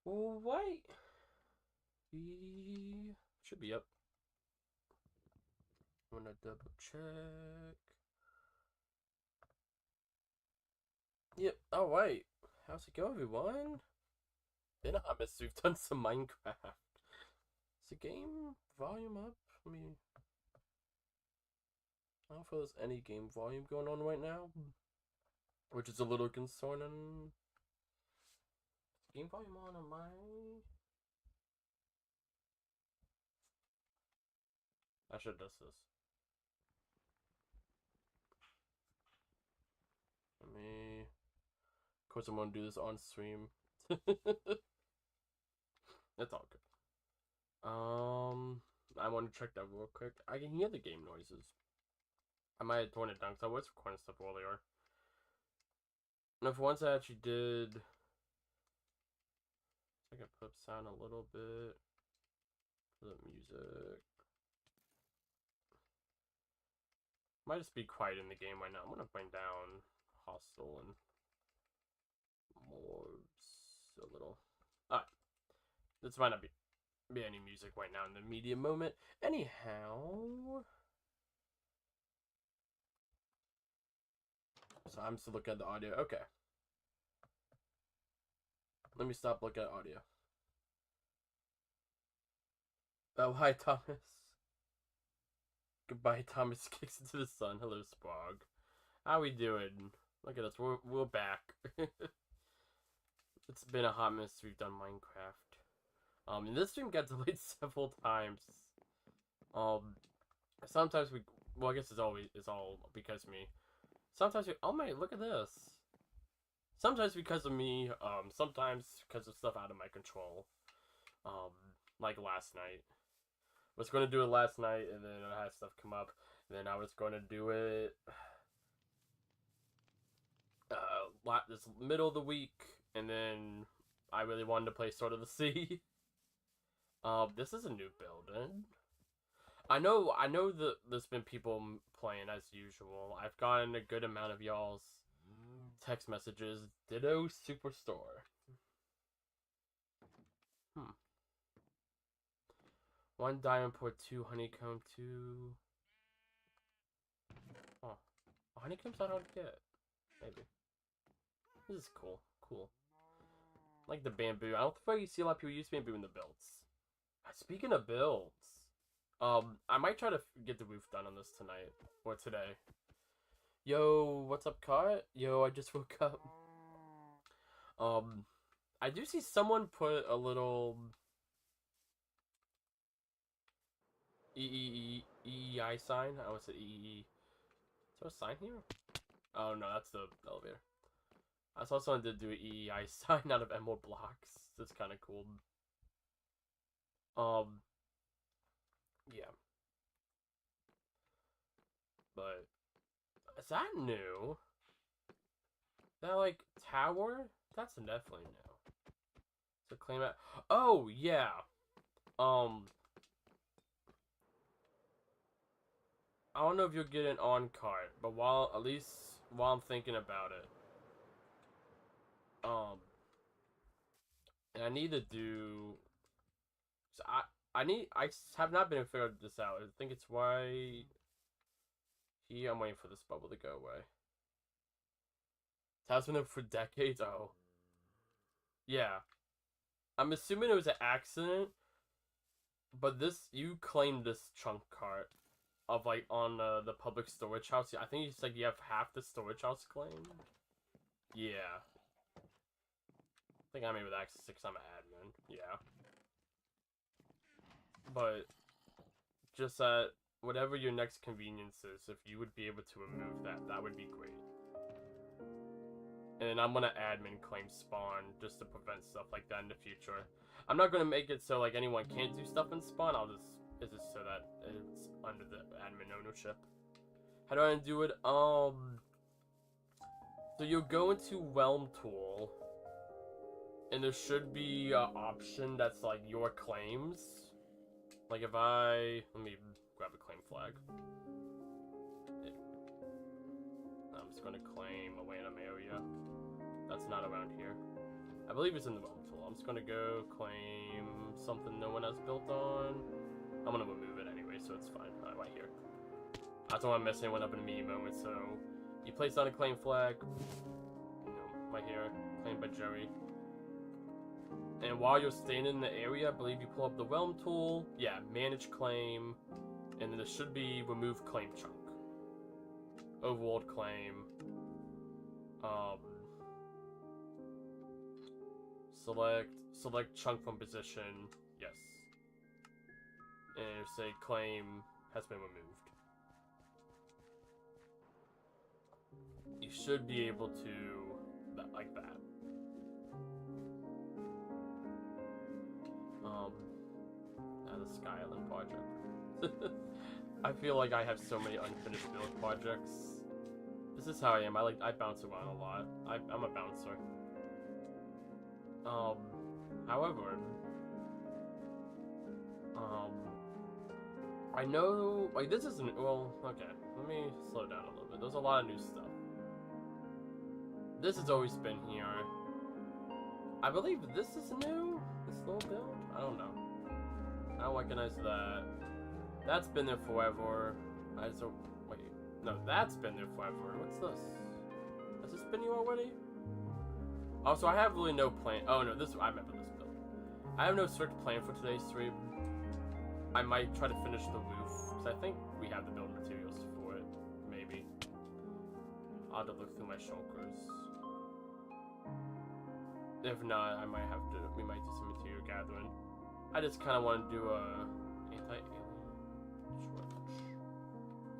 Wait. He should be up. I'm gonna double check. Yep. Oh wait. How's it going, everyone? Been a miss. We've done some Minecraft. Is the game volume up? I mean, I don't feel there's any game volume going on right now, which is a little concerning. Is game volume on my? I should do this. Let me. Of course, I'm gonna do this on stream. That's all good. I want to check that real quick. I can hear the game noises. I might have torn it down because I was recording stuff earlier. And if once I actually did, I can put up sound a little bit for the music. Might just be quiet in the game right now. I'm gonna bring down Hostel and Morbs a little. Alright. This might not be any music right now in the media moment. Anyhow. So I'm still looking at the audio. Okay. Let me stop looking at audio. Oh, hi, Thomas. Goodbye, Thomas kicks into the sun. Hello, Spog. How we doing? Look at us. We're back. It's been a hot minute since we've done Minecraft. And this stream got delayed several times. Sometimes we. Well, I guess it's all because of me. Sometimes we. Oh my! Look at this. Sometimes because of me. Sometimes because of stuff out of my control. Um, like last night. Was going to do it last night, and then I had stuff come up, and then I was going to do it this middle of the week, and then I really wanted to play Sword of the Sea. This is a new building. I know that there's been people playing as usual. I've gotten a good amount of y'all's text messages. Ditto Superstore. Hmm. One diamond port, two honeycomb, two. Oh, honeycomb's not hard to get. Maybe. This is cool. Cool. Like the bamboo. I don't think you see a lot of people use bamboo in the builds. Speaking of builds, I might try to get the roof done on this tonight or today. Yo, what's up, Cut? Yo, I just woke up. Um, I do see someone put a little EEI sign. I would say EEE. Is there a sign here? Oh no, that's the elevator. I saw someone did do an EEI sign out of emerald blocks. That's kind of cool. Um, yeah, but is that new? That like tower? That's definitely new. So claim it. Oh yeah. Um, I don't know if you'll get an on card, but at least while I'm thinking about it, um, and I need to do. So I have not been able to figure this out. I think it's why I'm waiting for this bubble to go away. It has been there for decades. Oh, yeah. I'm assuming it was an accident, but you claimed this chunk cart of like on the public storage house. I think it's like you have half the storage house claimed. Yeah, I think I'm able to access it because I'm an admin. Yeah, but just whatever your next convenience is, if you would be able to remove that, that would be great. And I'm gonna admin claim spawn just to prevent stuff like that in the future. I'm not gonna make it so like anyone can't do stuff in spawn. It's just so that it's under the admin ownership. How do I do it? So you'll go into Realm Tool, and there should be an option that's like your claims. Like if let me grab a claim flag. I'm just gonna claim a random area that's not around here. I believe it's in the realm tool. I'm just gonna go claim something no one has built on. I'm gonna remove it anyway, so it's fine. Right here. I don't want to mess anyone up in a meeting moment, so you place on a claim flag. You know, right here, claimed by Joey. And while you're staying in the area, I believe you pull up the realm tool. Yeah, manage claim, and then there should be remove claim chunk. Overworld claim. Select chunk from position. Yes. And say claim has been removed. You should be able to like that. The Sky Island project. I feel like I have so many unfinished build projects. This is how I am. I bounce around a lot. I'm a bouncer. However, I know, like, this isn't, well, okay, let me slow down a little bit. There's a lot of new stuff. This has always been here. I believe this is new, this little build? I don't know. I don't recognize that. That's been there forever. Wait, no, that's been there forever. What's this? Has this been here already? Oh, so I have really no plan. Oh no, I remember this build. I have no strict plan for today's stream. I might try to finish the roof, because I think we have the build materials for it. Maybe. I'll have to look through my shulkers. If not, we might do some material gathering. I just kind of want to do a anti-alien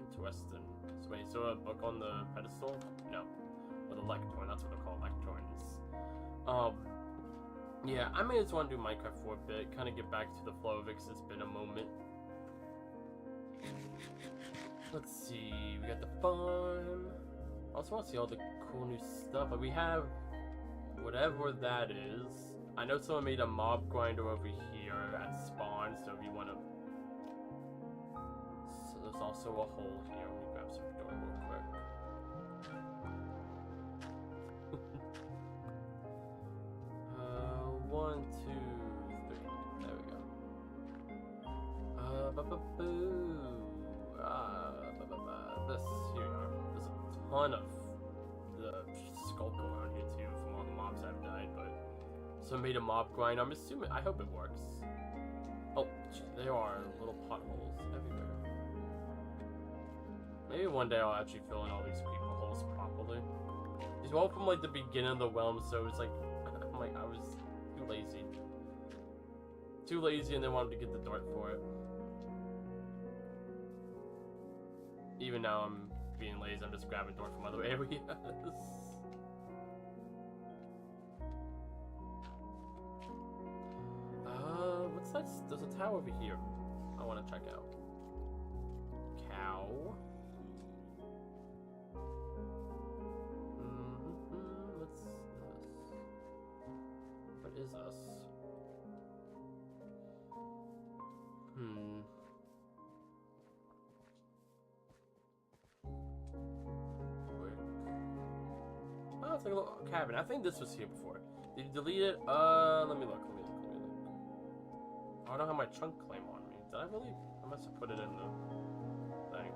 interesting. So wait, so a book on the pedestal? No. Or the lectern, that's what they're called, lecterns. Yeah, I may just want to do Minecraft for a bit, kind of get back to the flow of it, because it's been a moment. Let's see, we got the farm. I also want to see all the cool new stuff. Like, we have whatever that is. I know someone made a mob grinder over here at spawn, so if you want to... So there's also a hole here. Let me grab some door real quick. 1, 2, 3. There we go. This, here we are. There's a ton of the skulk around here too from all the mobs I've died, but so I made a mob grind. I'm assuming, I hope it works. Oh, there are little potholes everywhere. Maybe one day I'll actually fill in all these creeper holes properly. These were all from like the beginning of the realm, so it's like, I was too lazy. Too lazy and then wanted to get the dirt for it. Even now I'm being lazy, I'm just grabbing dirt from other areas. What's that? There's a tower over here I want to check out. Cow. What's this? What is this? Oh, it's like a little cabin. I think this was here before. Did you delete it? Let me look. I don't have my chunk claim on me. Did I really? I must have put it in the thing.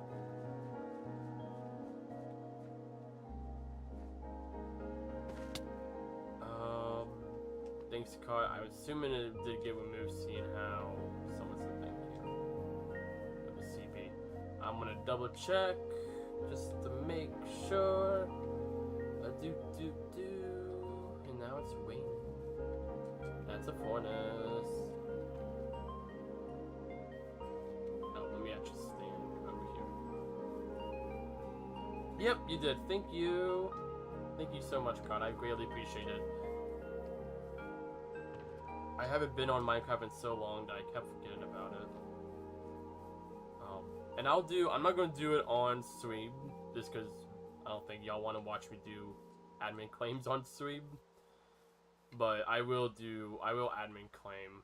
Thanks, Car. I was assuming it did get removed, seeing how someone's the thing here. With the CB. I'm gonna double check just to make sure. And now it's waiting. That's a furnace. Oh, let me actually stand over here. Yep, you did. Thank you. Thank you so much, God. I greatly appreciate it. I haven't been on Minecraft in so long that I kept forgetting about it. And I'm not going to do it on stream, just because I don't think y'all want to watch me do admin claims on stream. But I will admin claim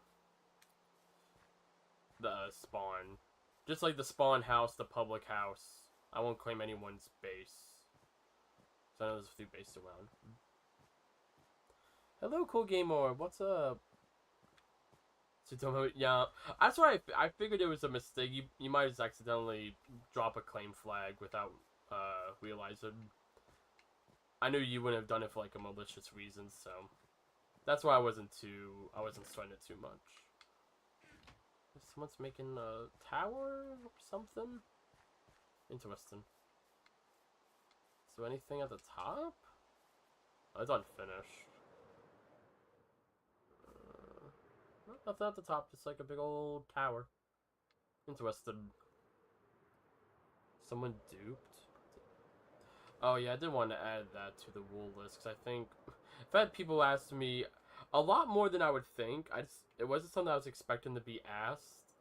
the spawn. Just like the spawn house, the public house. I won't claim anyone's base. So I know there's a few bases around. Hello, Cool Gamer. What's up? Tsutomu, yeah, that's why I figured it was a mistake. You might just accidentally drop a claim flag without realizing. I knew you wouldn't have done it for like a malicious reason, so that's why I wasn't sweating it too much. Someone's making a tower or something. Interesting. So anything at the top? Oh, it's unfinished. Nothing at the top, just like a big old tower. Interested. Someone duped? Oh yeah, I did want to add that to the wool list, because I think I've had people ask me a lot more than I would think. It wasn't something I was expecting to be asked.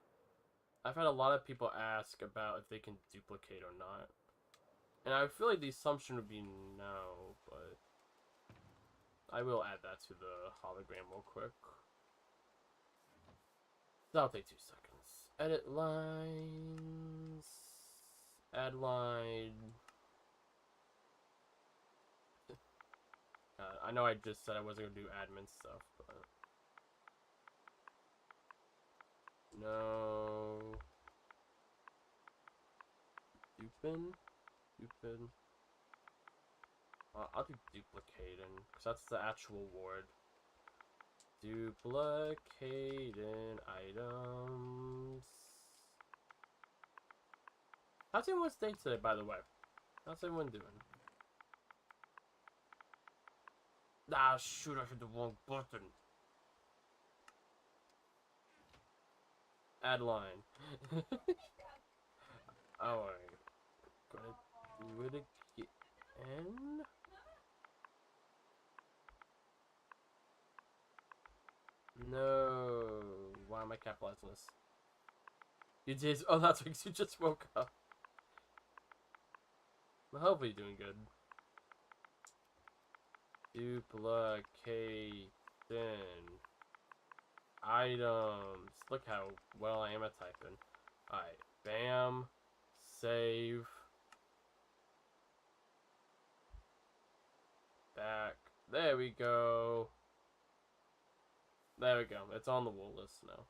I've had a lot of people ask about if they can duplicate or not. And I feel like the assumption would be no, but I will add that to the hologram real quick. That'll take 2 seconds. Edit lines. Add line. I know I just said I wasn't going to do admin stuff, but... No. Dupin? Dupin. I'll do duplicating, because that's the actual word. Duplicating items. How's everyone's day today, by the way? How's everyone doing? Ah, shoot, I hit the wrong button. Add line. Alright. Gonna do it again. No. Why am I capitalizing this? You did. Oh, that's because you just woke up. Well, hopefully you're doing good. Duplicate items. Look how well I am at typing. Alright. Bam. Save. Back. There we go. There we go. It's on the wool list now.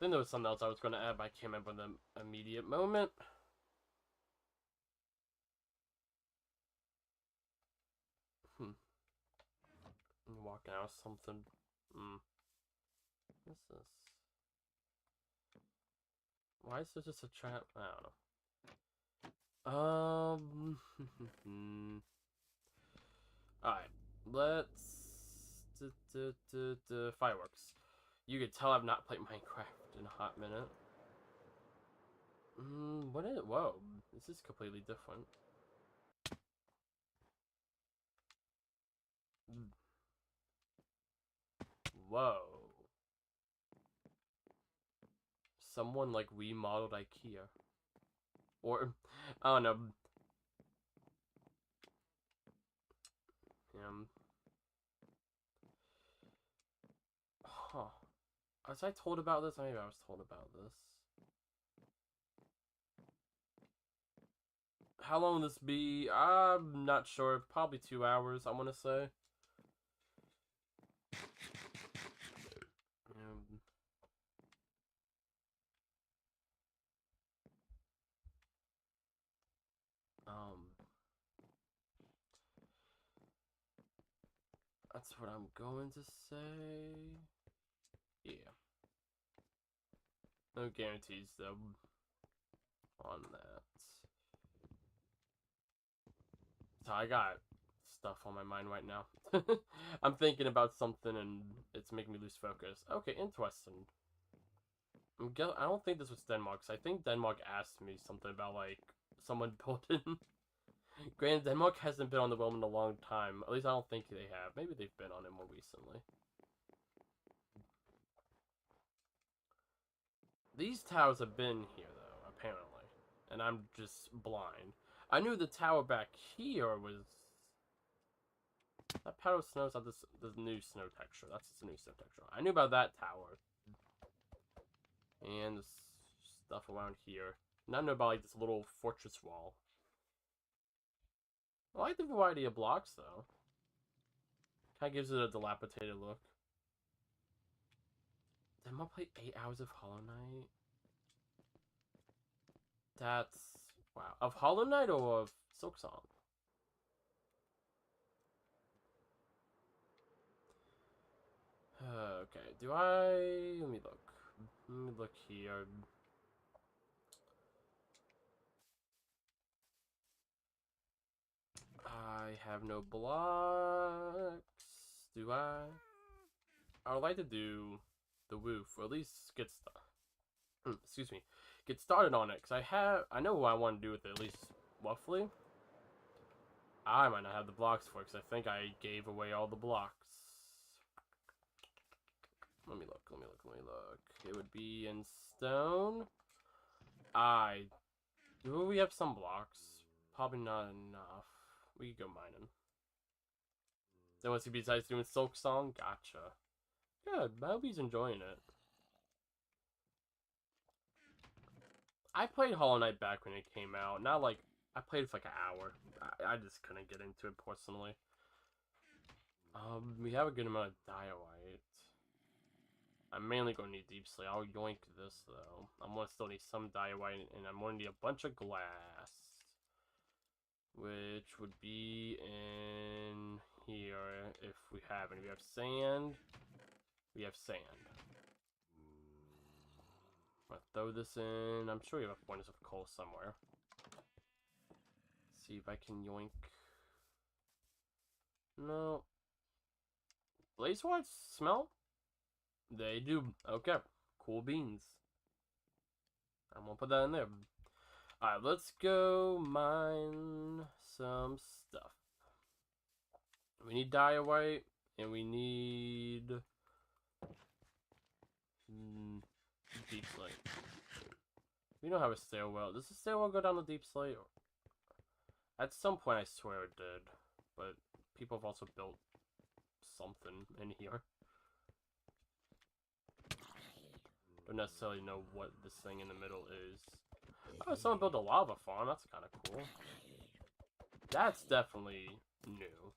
Then there was something else I was going to add, but I can't remember the immediate moment. I'm walking out of something. What's this? Why is there just a trap? I don't know. Alright. Let's... Fireworks. You can tell I've not played Minecraft in a hot minute. What is it? Whoa. This is completely different. Whoa. Someone like remodeled IKEA. Or, I don't know. Huh. Was I told about this? Maybe I was told about this. How long will this be? I'm not sure. Probably 2 hours, I want to say. That's what I'm going to say. Yeah. No guarantees, though, on that. So I got stuff on my mind right now. I'm thinking about something and it's making me lose focus. Okay, interesting. I don't think this was Denmark, because I think Denmark asked me something about, like, someone building. Granted, Denmark hasn't been on the realm in a long time. At least I don't think they have. Maybe they've been on it more recently. These towers have been here, though, apparently. And I'm just blind. I knew the tower back here was... That powder snow is not this new snow texture. That's the new snow texture. I knew about that tower. And this stuff around here. And I know about, like, this little fortress wall. I like the variety of blocks, though. Kind of gives it a dilapidated look. Did I play 8 hours of Hollow Knight? That's... wow. Of Hollow Knight or of Silksong? Okay, do I... Let me look. Let me look here. I have no blocks. Do I? I would like to do the woof, or at least get excuse me, get started on it, because I know what I want to do with it, at least roughly. I might not have the blocks for it, because I think I gave away all the blocks. Let me look. It would be in stone. Do we have some blocks? Probably not enough. We could go mining. Then once he decides doing Silksong, gotcha. Good, I hope he's enjoying it. I played Hollow Knight back when it came out. Not like, I played it for like an hour. I just couldn't get into it personally. We have a good amount of diorite. I'm mainly going to need deep slate. I'll yoink this though. I'm going to still need some diorite, and I'm going to need a bunch of glass. Which would be in here if we have any. We have sand. We have sand. I'm gonna throw this in. I'm sure we have a abundance of coal somewhere. See if I can yoink. No. Blaze whites smell? They do. Okay. Cool beans. I'm gonna put that in there. Alright, let's go mine some stuff. We need diorite, and we need deep slate. We don't have a stairwell. Does the stairwell go down the deep slate? At some point, I swear it did, but people have also built something in here. Don't necessarily know what this thing in the middle is. Oh, someone built a lava farm. That's kind of cool. That's definitely new.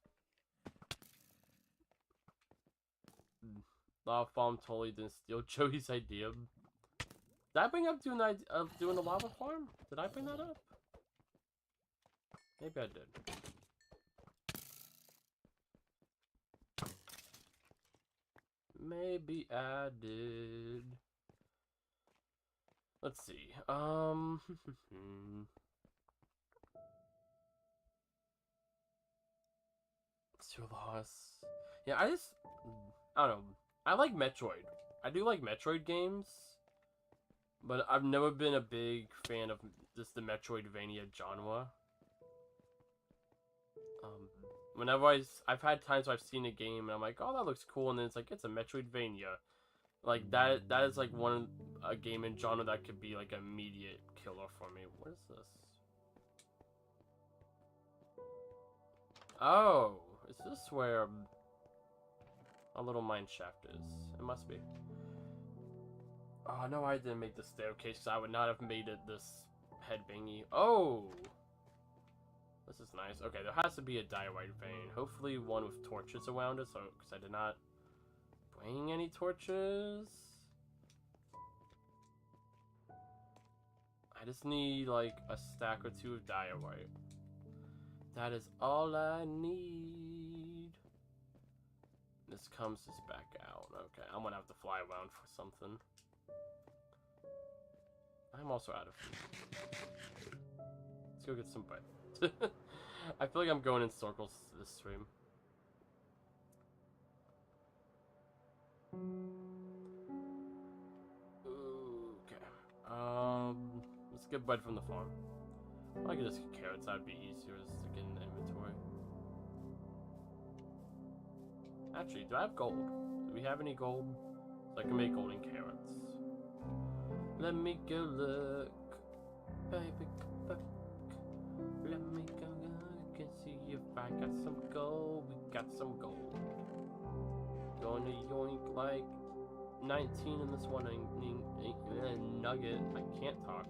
Lava farm totally didn't steal Joey's idea. Did I bring up doing the lava farm? Did I bring that up? Maybe I did. Maybe I did. Let's see. Too lost. Yeah, I don't know. I like Metroid. I do like Metroid games, but I've never been a big fan of just the Metroidvania genre. Whenever I've had times where I've seen a game and I'm like, oh, that looks cool, and then it's like, it's a Metroidvania. Like, that is like a game in genre that could be like an immediate killer for me. What is this? Oh, is this where a little mine shaft is? It must be. Oh, no, I didn't make the staircase, because I would not have made it this headbangy. Oh! This is nice. Okay, there has to be a diorite vein. Hopefully one with torches around it, so, because I did not bring any torches. I just need, like, a stack or two of diorite. That is all I need. This comes just back out. Okay, I'm gonna have to fly around for something. I'm also out of food. Let's go get some bread. I feel like I'm going in circles this stream. Okay. Let's get bread from the farm. I could just get carrots. That'd be easier just to get in the inventory. Actually, do I have gold? Do we have any gold? So I can make golden carrots. Let me go look. Baby, come back. Let me go look and see if I got some gold. We got some gold. Gonna yoink like 19 in this one nugget. I can't talk.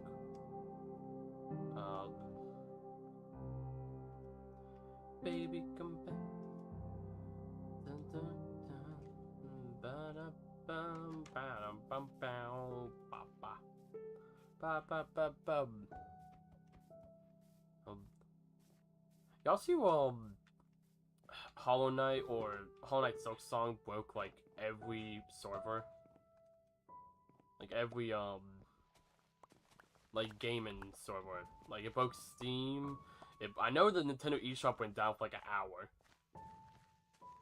Baby, come back. Dun, Y'all see Hollow Knight or Hollow Knight Silksong broke like every server, like every like gaming server. Like it broke Steam. I know the Nintendo eShop went down for like an hour.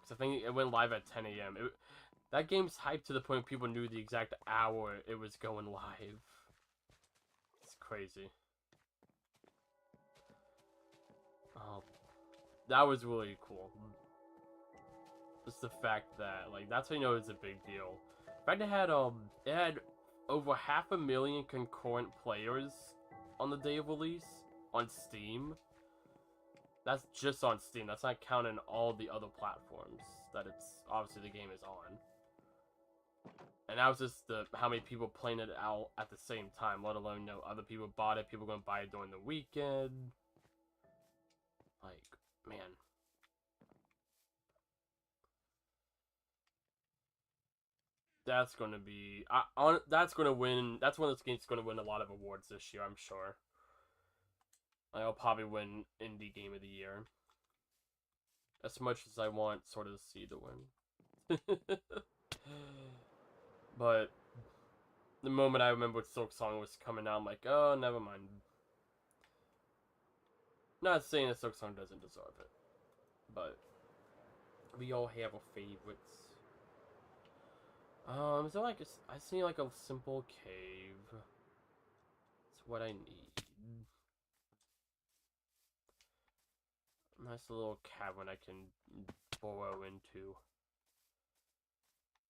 Cause I think it went live at 10 a.m. That game's hyped to the point people knew the exact hour it was going live. It's crazy. That was really cool. Just the fact that, like, that's how you know it's a big deal. In fact, it had over 500,000 concurrent players on the day of release on Steam. That's just on Steam. That's not counting all the other platforms that obviously the game is on. And that was just how many people playing it out at the same time, let alone other people bought it, people gonna buy it during the weekend. Like, man. That's gonna be that's gonna win. That's one of those games gonna win a lot of awards this year, I'm sure. I'll probably win Indie Game of the Year. As much as I want Sword of the Sea to win. But the moment I remember Silksong was coming out, I'm like, oh, never mind. Not saying that Silksong doesn't deserve it, but we all have our favorites. Is there like I see like a simple cave. It's what I need. Nice little cavern I can burrow into.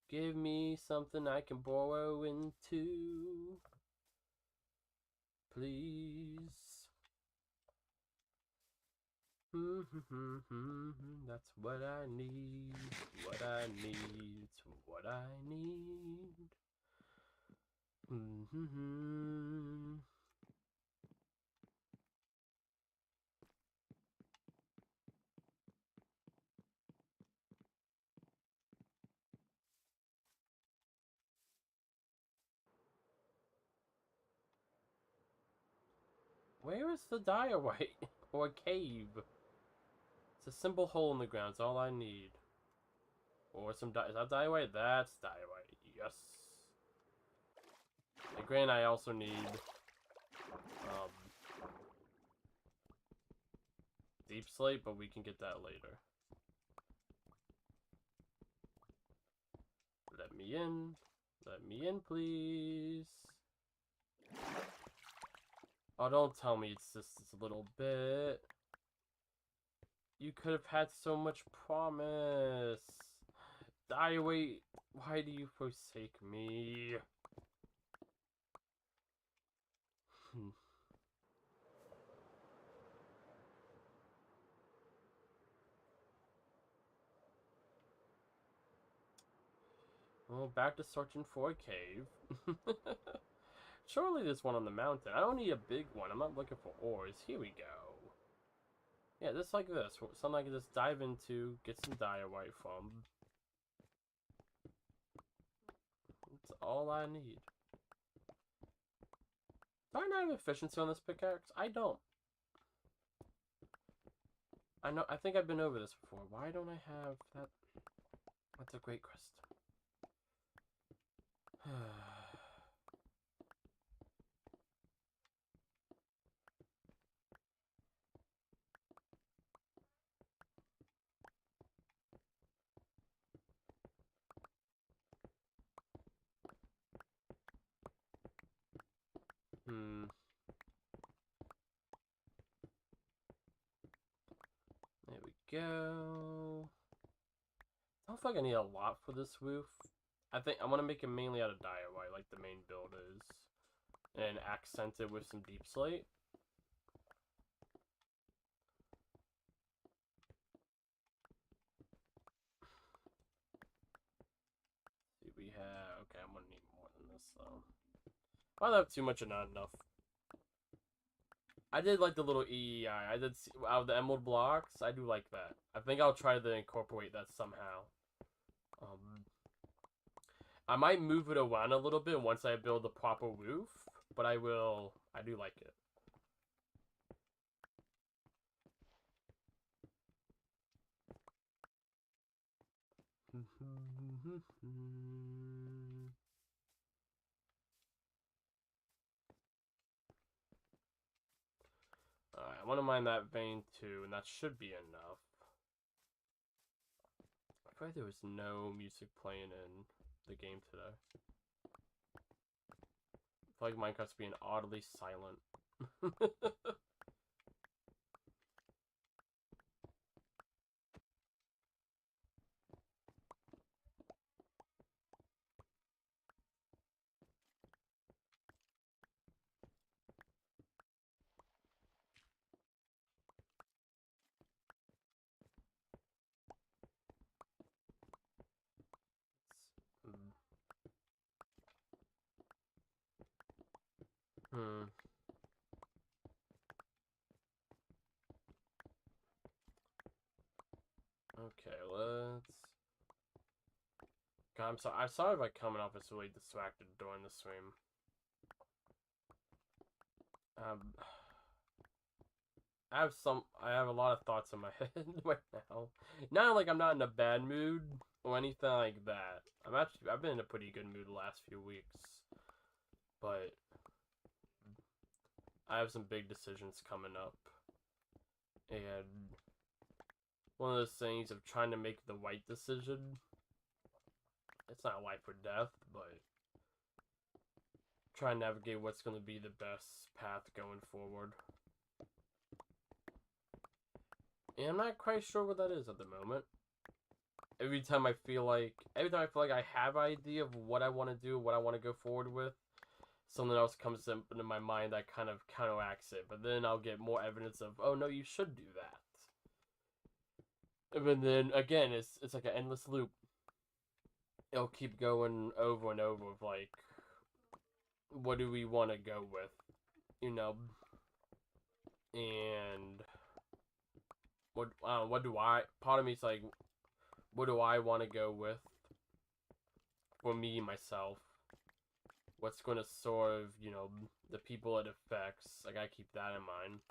Give me something I can burrow into, please. That's what I need. What I need. What I need. Where is the diorite? Or a cave? It's a simple hole in the ground. It's all I need. Or some is that diorite? That's diorite. Yes. And granted, I also need deep slate, but we can get that later. Let me in. Let me in, please. Oh, don't tell me it's just this little bit. You could have had so much promise. Diorite, why do you forsake me? Well, back to searching for a cave. Surely there's one on the mountain. I don't need a big one. I'm not looking for ores. Here we go. Yeah, just like this. Something I can just dive into, get some diorite from. That's all I need. Do I not have efficiency on this pickaxe? I don't. I think I've been over this before. Why don't I have that? That's a great question. There we go. I don't feel like I need a lot for this roof. I think I want to make it mainly out of diorite, like the main build is, and accent it with some deep slate. See, we have. Okay, I'm gonna need more than this though. I don't have too much or not enough. I did like the little EEI. I did see, out of the emerald blocks. I do like that. I think I'll try to incorporate that somehow. I might move it around a little bit once I build the proper roof, but I do like it. Alright, I want to mine that vein too, and that should be enough. I feel like there was no music playing in the game today. I feel like Minecraft's being oddly silent. Hmm. Okay, let's. God, I'm sorry if I coming off as really distracted during the stream. I have a lot of thoughts in my head right now. Not like I'm not in a bad mood or anything like that. I've been in a pretty good mood the last few weeks, but I have some big decisions coming up, and one of those things of trying to make the right decision. It's not life or death, but try and navigate what's going to be the best path going forward. And I'm not quite sure what that is at the moment. Every time I feel like I have an idea of what I want to do, what I want to go forward with, something else comes into my mind that kind of counteracts it. But then I'll get more evidence of, oh no, you should do that. And then again, it's like an endless loop. It'll keep going over and over of like, what do we want to go with, you know? And what do I? Part of me's like, what do I want to go with for me myself? What's going to serve, you know, the people it affects? I gotta keep that in mind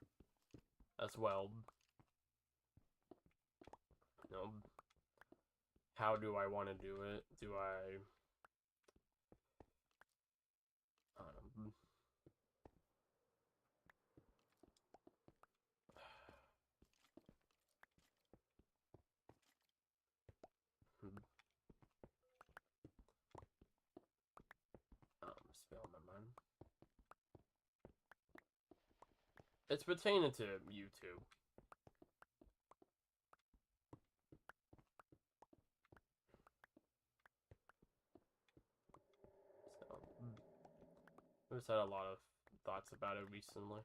as well. You know, how do I want to do it? Do I don't know. Spell my mind. It's pertaining to YouTube. So, I've just had a lot of thoughts about it recently.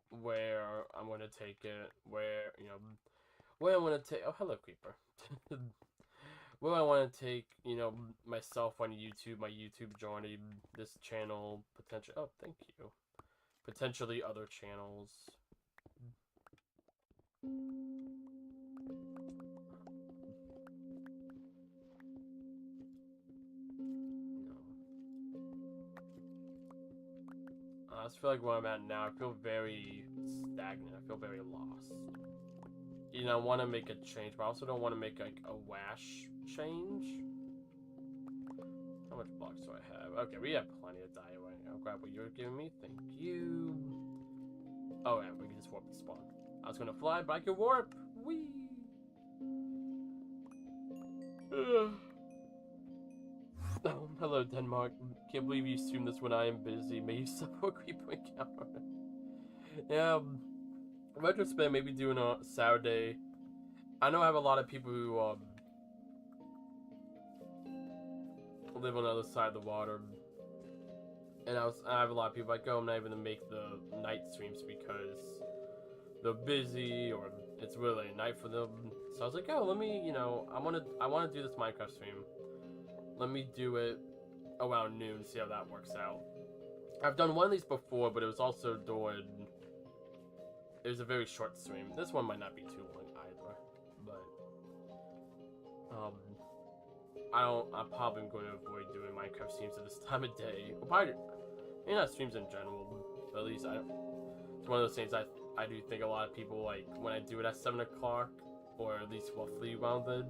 Where I'm gonna take it, where, you know, where I'm gonna take. Oh, hello, Creeper. Where I want to take, you know, myself on YouTube, my YouTube journey, this channel, potential. Oh, thank you. Potentially other channels. I just feel like where I'm at now, I feel very stagnant. I feel very lost. You know, I want to make a change, but I also don't want to make like a rash change. How much blocks do I have? Okay, we have plenty of dye right now. Grab what you're giving me. Thank you. Oh, yeah, we can just warp the spawn. I was gonna fly, but I can warp. Whee! Oh, hello, Denmark. Can't believe you assume this when I am busy. May you suffer a creeper encounter. Yeah, retrospect, maybe doing a Saturday. I know I have a lot of people who live on the other side of the water, and I have a lot of people like, oh, I'm not even gonna make the night streams because they're busy or it's really late night for them. So I was like, oh, let me, you know, I want to do this Minecraft stream. Let me do it around noon, see how that works out. I've done one of these before, but it was also during. It was a very short stream. This one might not be too long either, but I'm probably going to avoid doing Minecraft streams at this time of day. Well, probably, maybe not streams in general, but at least it's one of those things I do think a lot of people, like, when I do it at 7 o'clock, or at least roughly around then,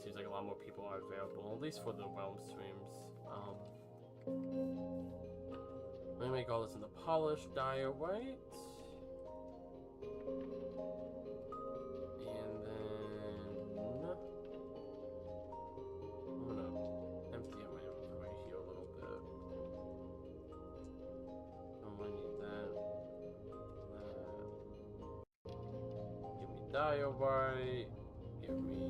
seems like a lot more people are available, at least for the realm streams. Let me make all this into polished diorite. And then I'm gonna empty out my inventory here a little bit. I'm gonna need that. Give me diorite. Give me.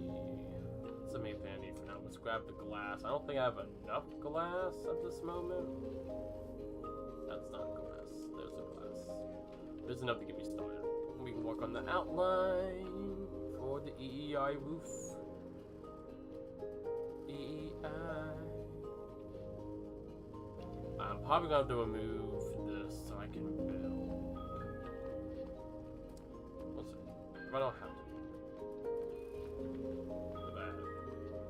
That's the main thing I need for now. Let's grab the glass. I don't think I have enough glass at this moment. That's not glass. There's the glass. There's enough to get me started. We can work on the outline for the EEI roof. EEI. I'm probably gonna have to remove this so I can build. Let's see. If I don't have to.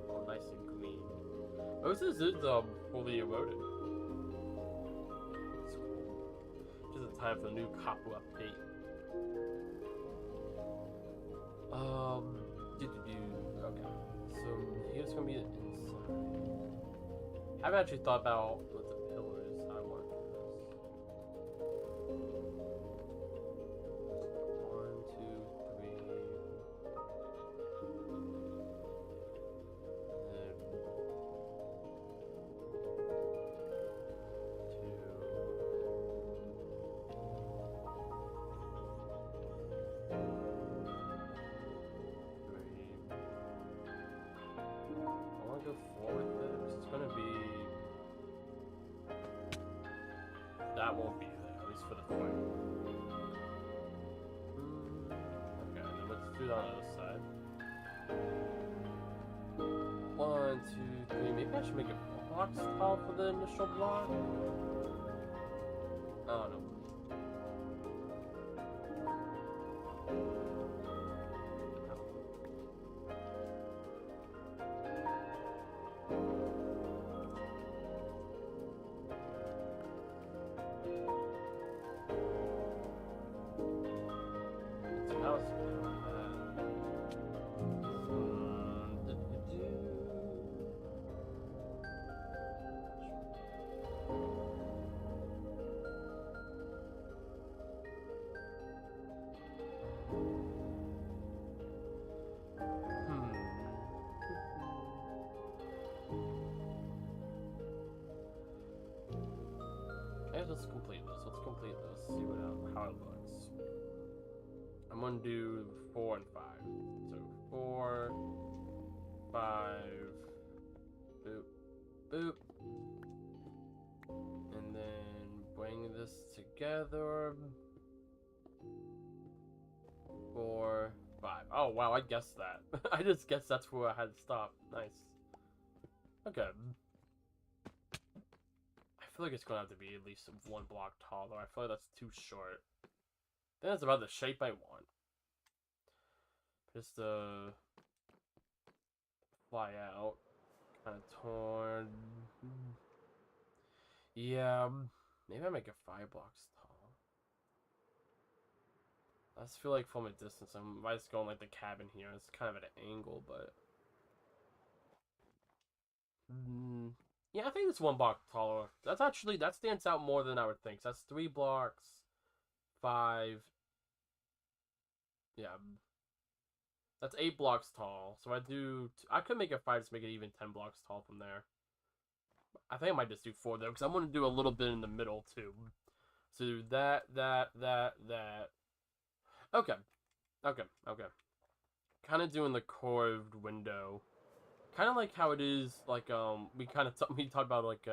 Oh, nice and green. Oh, this is fully eroded. That's cool. Just in time for the new copper update. Okay. So here's gonna be the inside. I haven't actually thought about what the pillars I want for this. 1, 2, 3. And then 4 with this. It's gonna be. That won't be there, at least for the fight. Okay, then let's do that on the other side. 1, 2, 3. Maybe I should make a box tall for the initial block. Oh no. Let's complete this. Let's complete this. See how it looks. I'm gonna do 4 and 5. So 4, 5, boop, boop, and then bring this together. 4, 5. Oh wow, I guessed that. I just guessed that's where I had to stop. Nice. Okay. I feel like it's gonna have to be at least 1 block taller. I feel like that's too short. Then it's about the shape I want. Just fly out, kind of torn. Yeah, maybe I make it 5 blocks tall. I just feel like from a distance, I might just go in like the cabin here. It's kind of at an angle, but yeah, I think it's 1 block taller. That stands out more than I would think. So that's 3 blocks, 5. Yeah, that's 8 blocks tall. So I could make it 5 to make it even 10 blocks tall from there. I think I might just do 4 though, because I'm gonna do a little bit in the middle too. So do that. Okay. Kind of doing the curved window. Kind of like how it is, like, we talked about, like,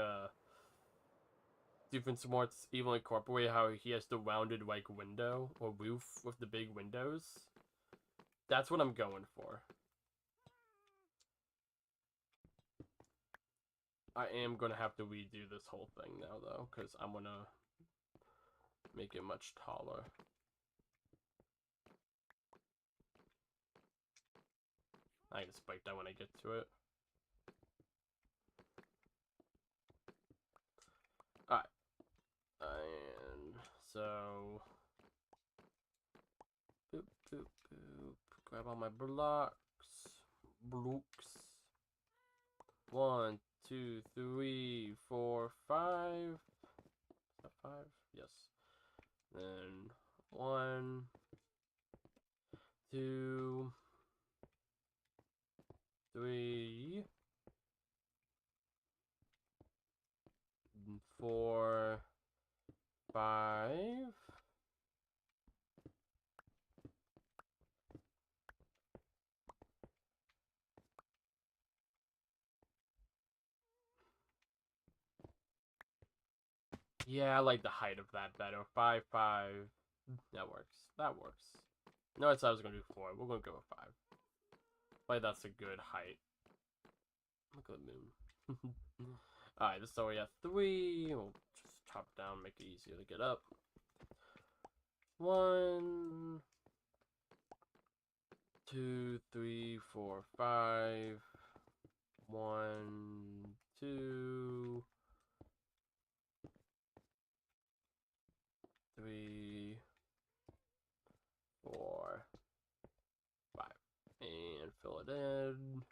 different sports, even like Corporate, how he has the rounded, like, window, or roof with the big windows. That's what I'm going for. I am gonna have to redo this whole thing now, though, because I'm gonna make it much taller. I can spike that when I get to it. so boop boop boop. Grab all my blocks. Blocks. 1, 2, 3, 4, 5. Is that 5? Yes. Then 1, 2, 3, 4, 5. Yeah, I like the height of that better. 5, 5. That works. That works. No, I said I was gonna do 4. We're gonna go with 5. Like that's a good height. Look at the moon. Alright, this is already at 3. We'll just chop it down, make it easier to get up. 1, 2, 3, 4, 5. 1, 2, 3, 4, 5. And fill it in.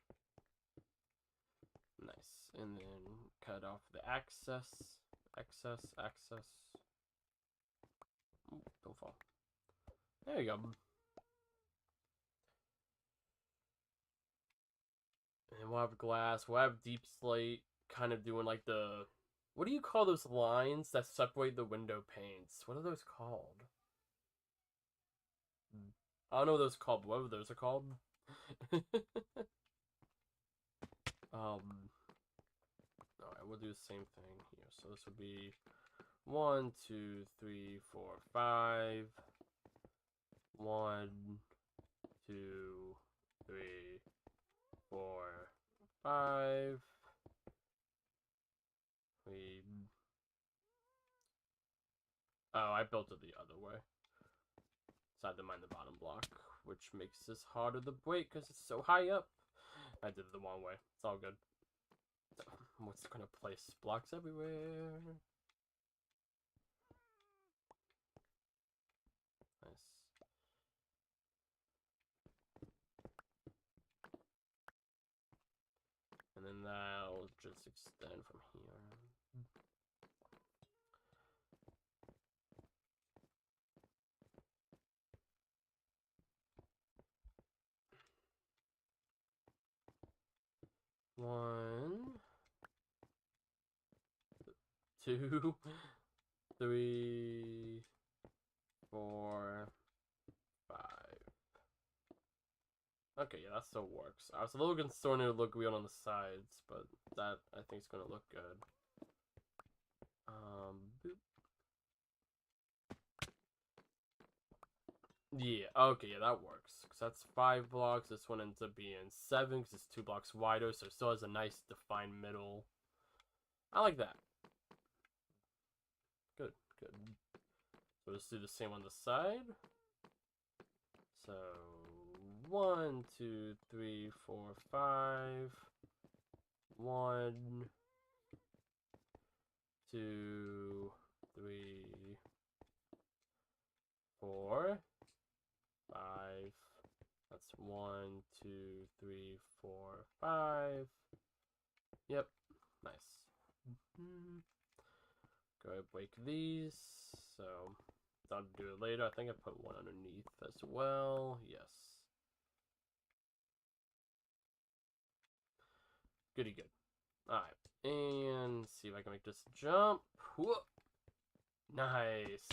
Nice. And then cut off the excess. Ooh, don't fall. There you go. And we'll have glass. We'll have deep slate, kind of doing like the... What do you call those lines that separate the window panes? What are those called? I don't know what those are called, but whatever those are called. Alright, we'll do the same thing here. So this would be 1, 2, 3, 4, 5. 1, 2, 3, 4, 5. Oh, I built it the other way. So I had to mine the bottom block, which makes this harder to break because it's so high up. I did it the wrong way. It's all good. What's gonna place blocks everywhere? Nice. And then that'll just extend from here. One, 2, 3, 4, 5. Okay, yeah, that still works. I was a little concerned it would look weird on the sides, but that I think is gonna look good. Boop. Yeah, okay, yeah, that works. Because that's 5 blocks. This one ends up being 7 because it's 2 blocks wider, so it still has a nice defined middle. I like that. Good, good. So let's do the same on the side. So 1, 2, 3, 4, 5. 1, 2, 3, 4, 5. That's 1, 2, 3, 4, 5. Yep, nice. Go ahead and break these. So I'll do it later. I think I put one underneath as well. Yes. Goody good. Alright. And see if I can make this jump. Whoop. Nice.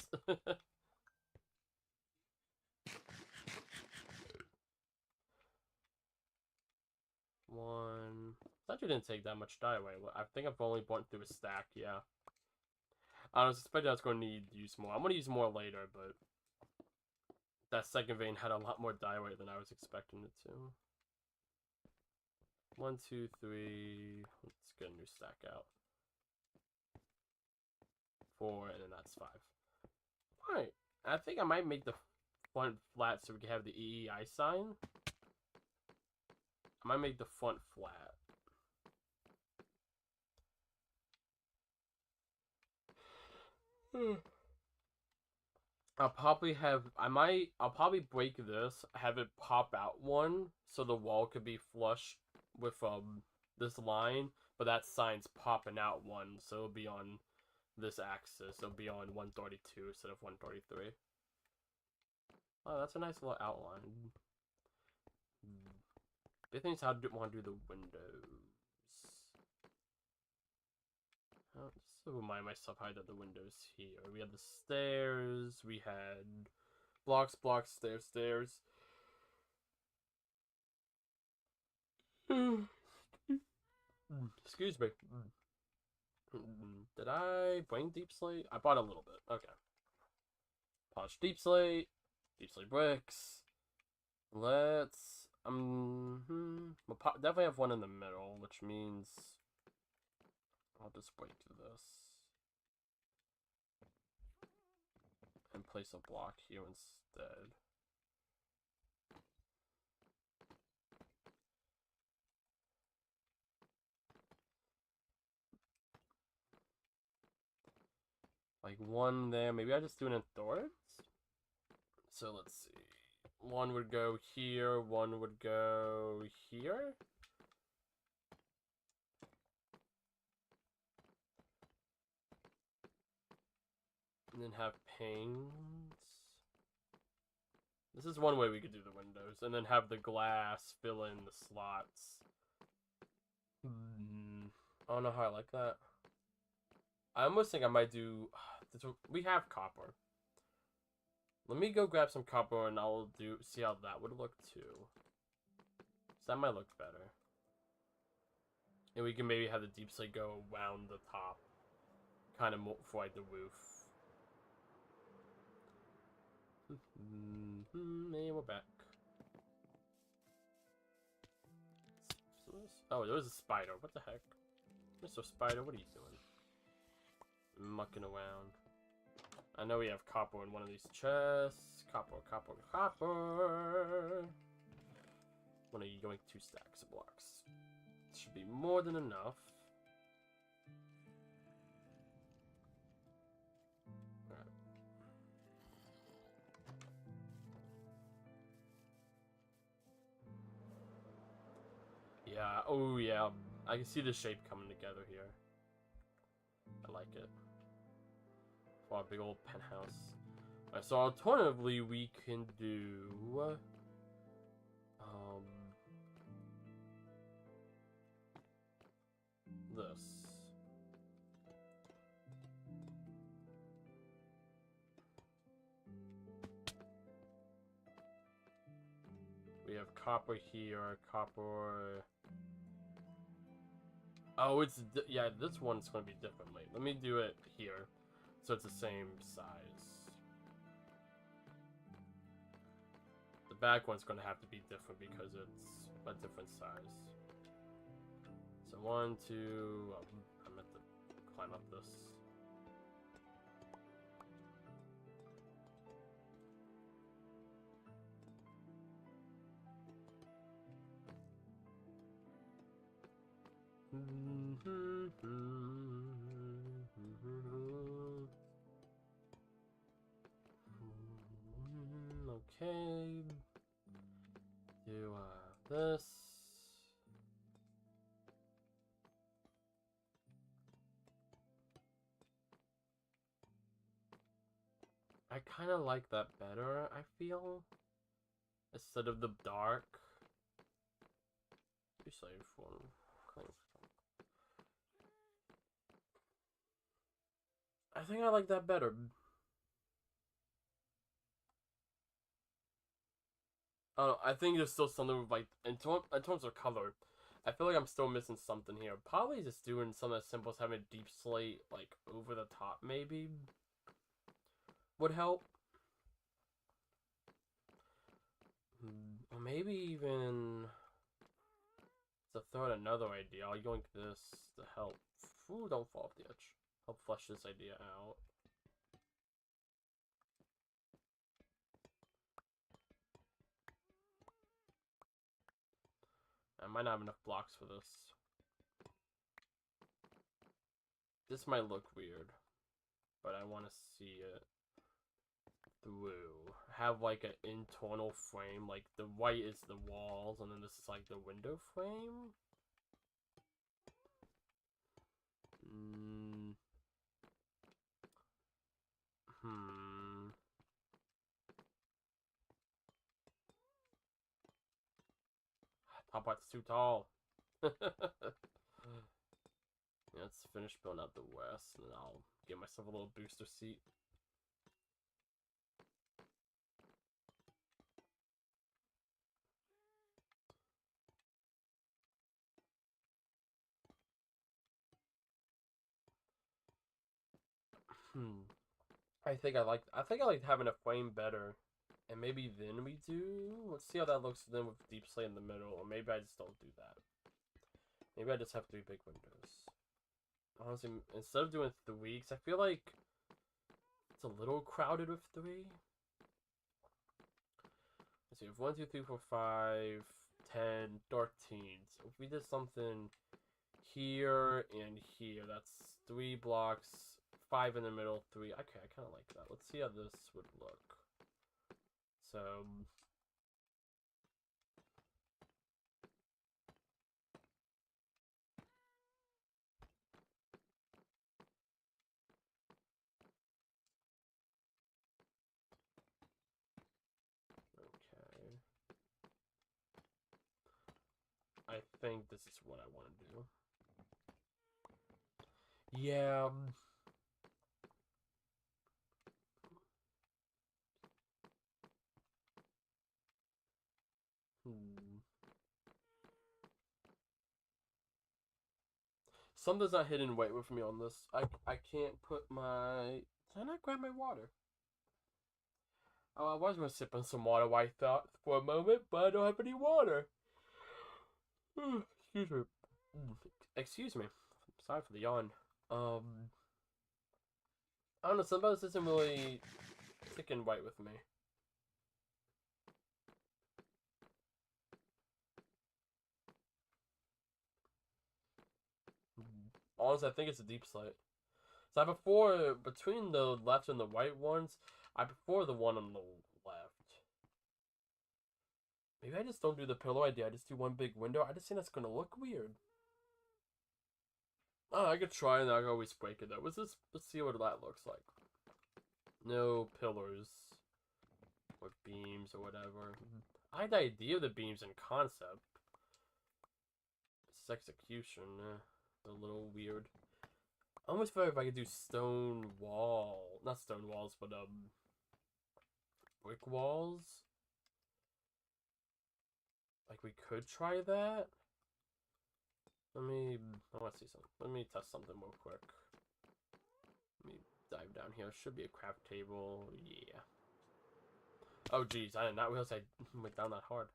One. That didn't take that much die away. I think I've only went through a stack, yeah. I was expecting I was going to need to use more. I'm going to use more later, but that second vein had a lot more die weight than I was expecting it to. 1, 2, 3. Let's get a new stack out. 4, and then that's 5. Alright. I think I might make the front flat so we can have the EEI sign. I might make the front flat. I'll probably break this, have it pop out one, so the wall could be flush with this line, but that sign's popping out one, so it'll be on this axis. It'll be on 132 instead of 133. Oh, that's a nice little outline. Big thing is how to want to do the windows. Just to remind myself how I did the windows here. We had the stairs. We had blocks, blocks, stairs, stairs. Excuse me. Did I bring deep slate? I bought a little bit. Okay. Polished deep slate bricks. Let's we'll definitely have one in the middle, which means I'll just break this and place a block here instead. Like one there. Maybe I just do it in thirds. So let's see. One would go here, one would go here. And then have panes. This is one way we could do the windows. And then have the glass fill in the slots. I don't know how I like that. I almost think I might do... We have copper. Let me go grab some copper and I'll see how that would look too. So that might look better. And we can maybe have the deep slate go around the top. Kind of more for like the roof. And we're back. Oh, there was a spider. What the heck? Mr. Spider, what are you doing? Mucking around. I know we have copper in one of these chests. Copper, copper, copper. Want to yoink 2 stacks of blocks. Should be more than enough. Alright. Yeah, oh yeah. I can see the shape coming together here. I like it. For a big old penthouse. Alright, so alternatively we can do this. We have copper here, copper. Oh, yeah, this one's going to be differently. Let me do it here, so it's the same size. The back one's going to have to be different because it's a different size. So 1, 2, I meant to climb up this. Okay. Do this. I kind of like that better, I feel. Instead of the dark. Save one. I think I like that better. I don't know, I think there's still something with, like, in terms of color, I feel like I'm still missing something here. Probably just doing something as simple as having a deep slate, like, over the top, maybe, would help. Or maybe even to throw out another idea, I'll yoink this to help. Ooh, don't fall off the edge. Help flesh this idea out. I might not have enough blocks for this. This might look weird, but I want to see it blue. Have like an internal frame, like the white is the walls, and then this is like the window frame. Top part's too tall. Let's finish building out the west, and then I'll give myself a little booster seat. I think I like having a frame better. And maybe then we do. Let's see how that looks then with deep slate in the middle, or maybe I just don't do that. Maybe I just have 3 big windows. Honestly, instead of doing 3, because I feel like it's a little crowded with 3. Let's see, we have 1, 2, 3, 4, 5, 10, 13. So if we did something here and here, that's 3 blocks, 5 in the middle, 3. Okay, I kind of like that. Let's see how this would look. So, okay. I think this is what I want to do. Yeah. Something's not hidden weight with me on this. I can't put my... Did I not grab my water? Oh, I was going to sip on some water, I thought, for a moment, but I don't have any water. Excuse me. Excuse me. Sorry for the yawn. I don't know, something else isn't really thick and white with me. Honestly, I think it's a deep slate. So I prefer, between the left and the white ones, I prefer the one on the left. Maybe I just don't do the pillow idea, I just do one big window. I just think that's gonna look weird. Oh, I could try and I could always break it though. Let's see what that looks like. No pillars. Or beams or whatever. I had the idea of the beams in concept. It's execution, a little weird. I almost feel like if I could do stone wall, not stone walls, but brick walls. Like we could try that. I want to see something. Let me test something real quick. Let me dive down here. Should be a craft table. Yeah. Oh geez, I did not realize I went down that hard.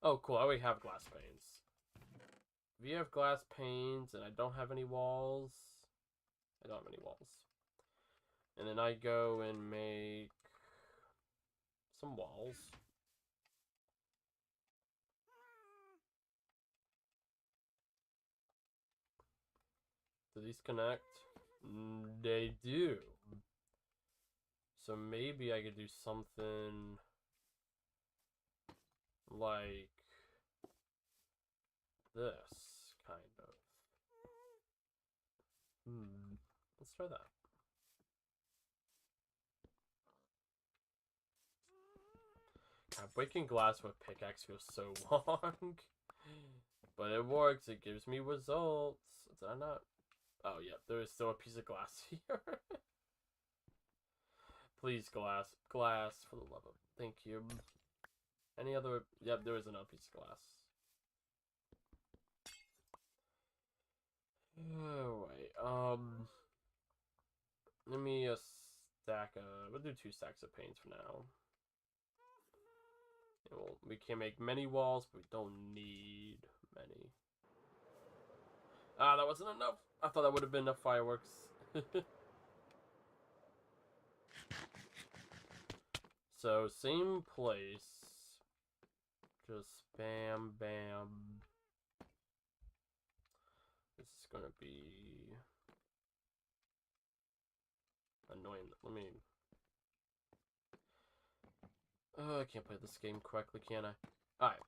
Oh cool, I already have glass panes. If you have glass panes and I don't have any walls, I don't have any walls. And then I go and make some walls. Do these connect? They do. So maybe I could do something like this, kind of. Let's try that. God, breaking glass with pickaxe feels so long. But it works, it gives me results. Did I not? Oh, yeah, there is still a piece of glass here. Please, glass. Glass, for the love of... Thank you. Any other... Yep, there is another piece of glass. Oh, wait. Let me stack we'll do 2 stacks of paints for now. Well, we can make many walls, but we don't need many. Ah, that wasn't enough. I thought that would have been enough fireworks. So, same place. Just bam, bam. This is gonna be annoying. Let me... I can't play this game correctly, can I? Alright.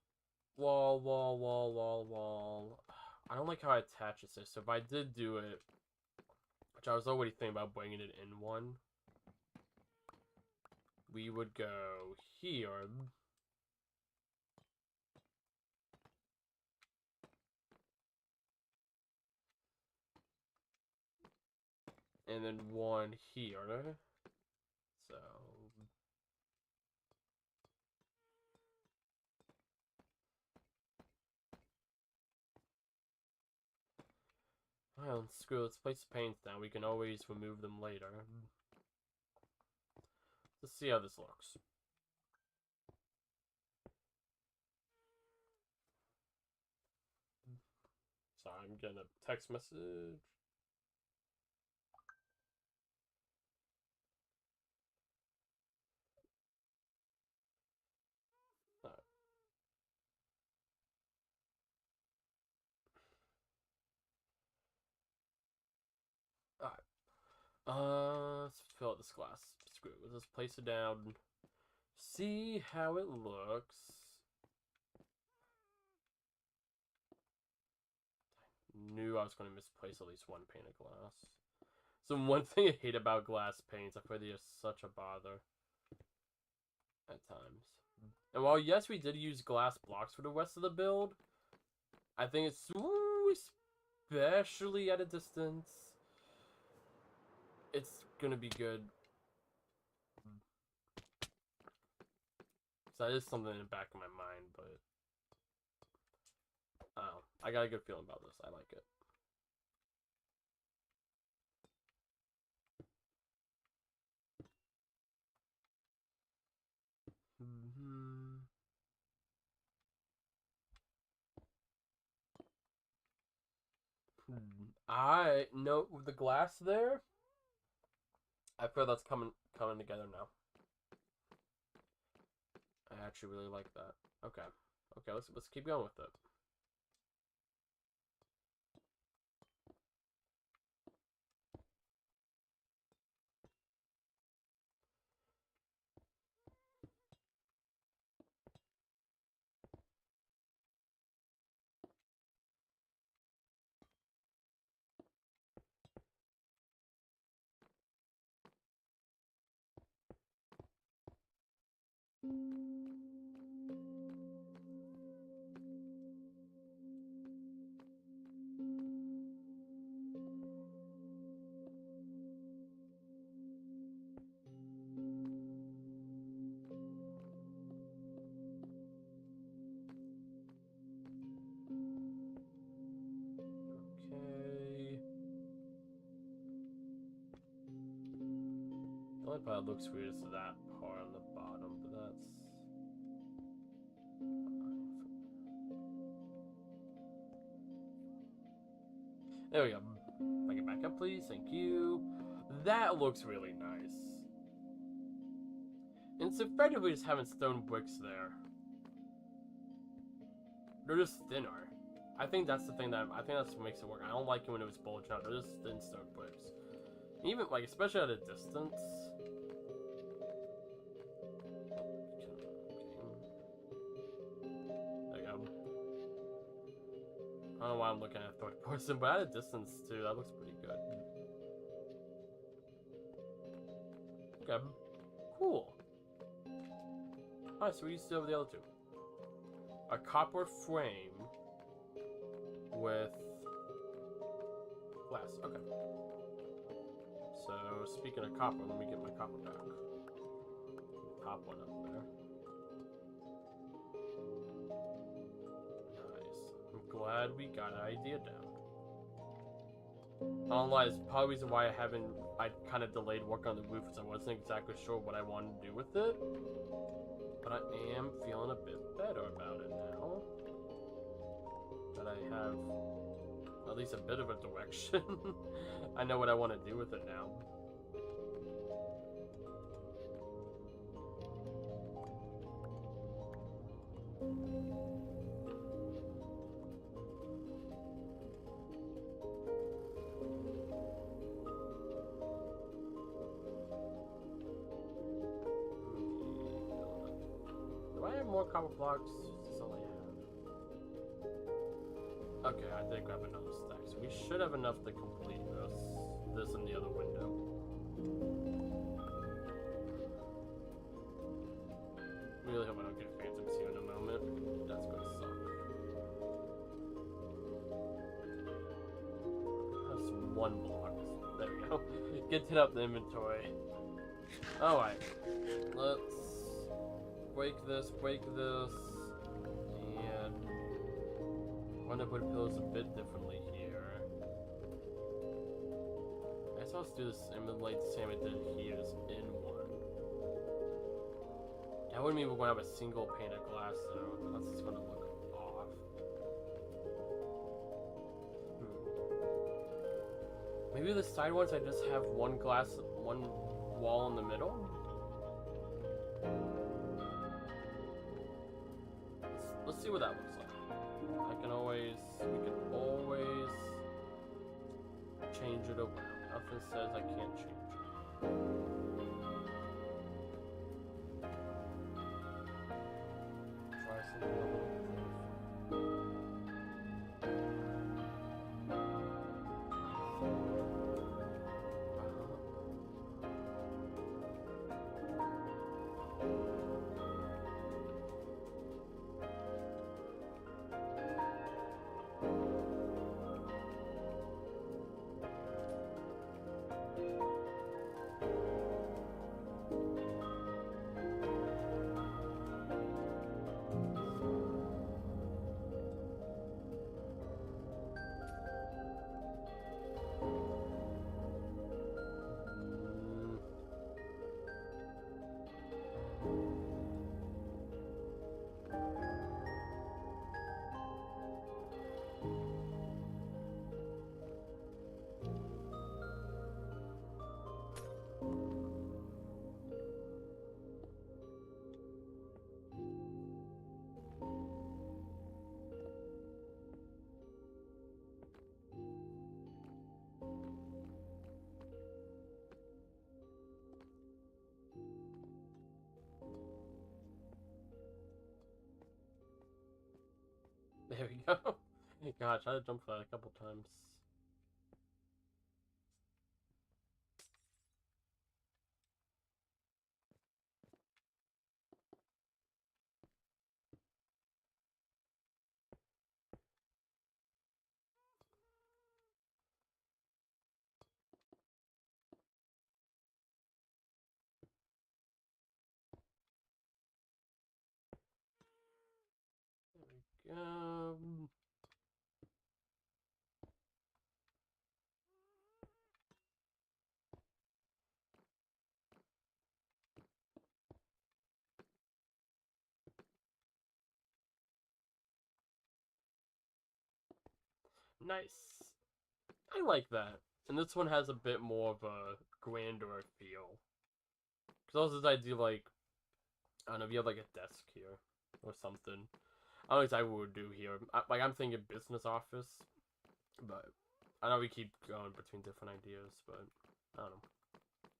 Wall, wall, wall, wall, wall. I don't like how I attach it. So if I did do it, which I was already thinking about bringing it in one, we would go here. And then one here. So well, screw it, let's place the paints down. We can always remove them later. Let's see how this looks. Sorry, I'm getting a text message. Alright. Let's fill out this glass. Screw it. Let's just place it down. See how it looks. Knew I was going to misplace at least one pane of glass. So one thing I hate about glass paints, I feel they are such a bother at times. And while yes, we did use glass blocks for the rest of the build, I think it's especially at a distance, it's gonna be good. So that is something in the back of my mind, but I got a good feeling about this. I like it. I know with the glass there, I feel that's coming together now. I actually really like that. Okay, let's keep going with it. The only part that looks weird is that part on the bottom, but that's... There we go. Bring it back up, please. Thank you. That looks really nice. And it's effectively just having stone bricks there. They're just thinner. I think that's the thing that's what makes it work. I don't like it when it was bulging out. They're just thin stone bricks. Even, like, especially at a distance. There you go. I don't know why I'm looking at third person, but at a distance, too, that looks pretty good. Okay. Cool. Alright, so we used to have the other two. A copper frame with glass. Okay. So, speaking of copper, let me get my copper back. Pop one up there. Nice. I'm glad we got an idea down. I don't lie, it's probably the reason why I kind of delayed work on the roof, because I wasn't exactly sure what I wanted to do with it. But I am feeling a bit better about it now. That I have at least a bit of a direction. I know what I want to do with it now. more copper blocks? That's all I have. Okay, I did grab another stack, so we should have enough to complete this and the other window. Really hope I don't get phantoms here in a moment. That's gonna suck. That's 1 block. There we go. Getting up the inventory. Alright. Let's break this, and I'm gonna put pillows a bit differently here. I guess I'll just do this in the light the same I did here, just in one. That wouldn't mean we're gonna have a single pane of glass though. That's just gonna look off. Maybe the side ones I just have one wall in the middle? Let's see what that looks like. We can always change it around. Nothing says I can't change it. Try something a little different. There we go. Gosh, I had to jump for that a couple times. There we go. Nice. I like that. And this one has a bit more of a grander feel. Because also this idea, like, I don't know, if you have like a desk here or something. I don't know exactly what we would do here. I'm thinking business office. But I know we keep going between different ideas, but I don't know.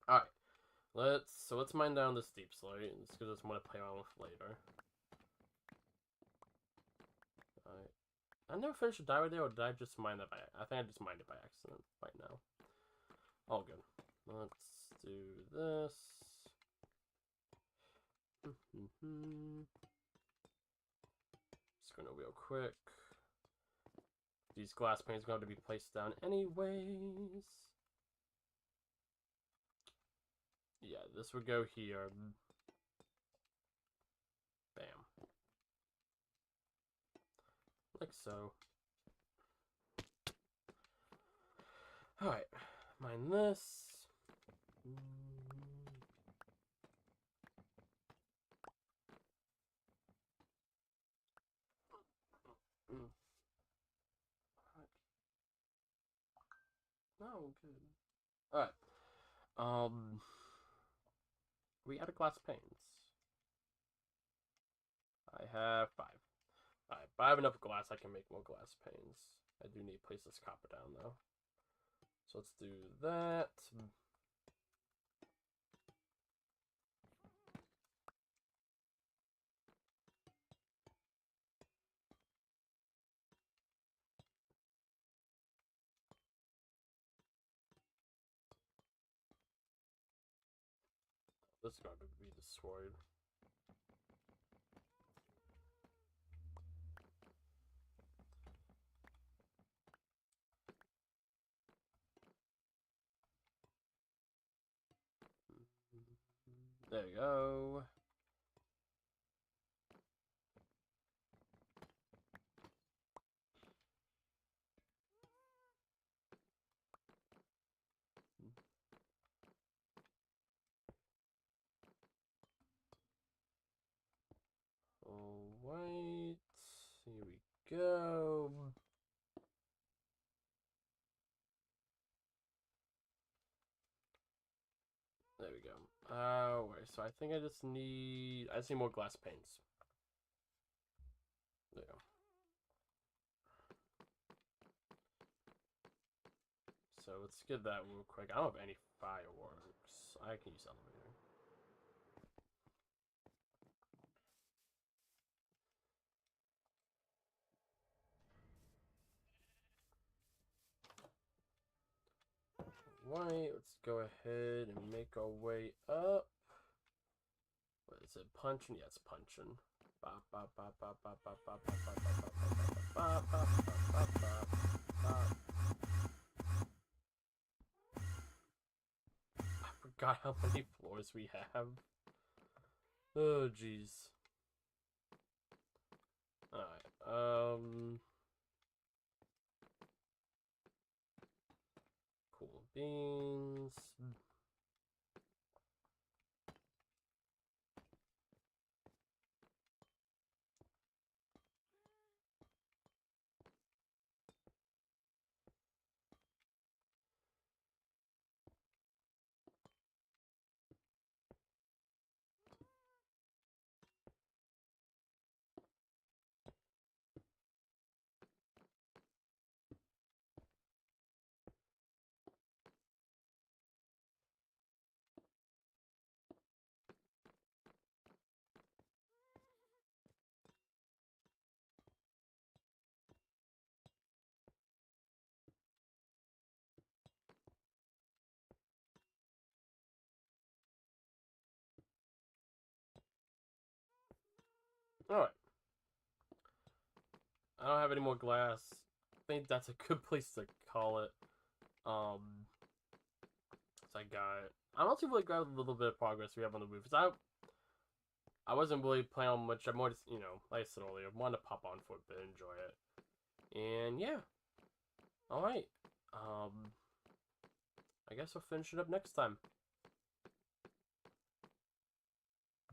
Alright. Let's mine down this deep slate. Let's give this one to play around with later. Alright. I never finished a diary there, or did I just mine that by... I think I just mined it by accident right now. All good. Let's do this. Just gonna real quick. These glass panes are going to be placed down anyways. Yeah, this would go here. Bam. Like so. Alright, mine this. Oh, good. Alright. We out of glass panes. I have 5. Alright, but I have enough glass, I can make more glass panes. I do need to place this copper down though. So let's do that. This is gonna be destroyed. There you go. Alright, here we go. There we go. Wait, so I think I just need more glass panes. There you go. So let's get that real quick. I don't have any fireworks. I can use elevator. Right, let's go ahead and make our way up. What is it? Punching? Yeah, it's punching. I forgot how many floors we have. Oh, jeez. Alright, cool beans. Alright. I don't have any more glass. I think that's a good place to call it. So I got. I'm also really glad with the little bit of progress we have on the roof. I wasn't really planning on much. I'm more just, like I said earlier, wanted to pop on for a bit, enjoy it. And yeah. Alright. I guess we'll finish it up next time.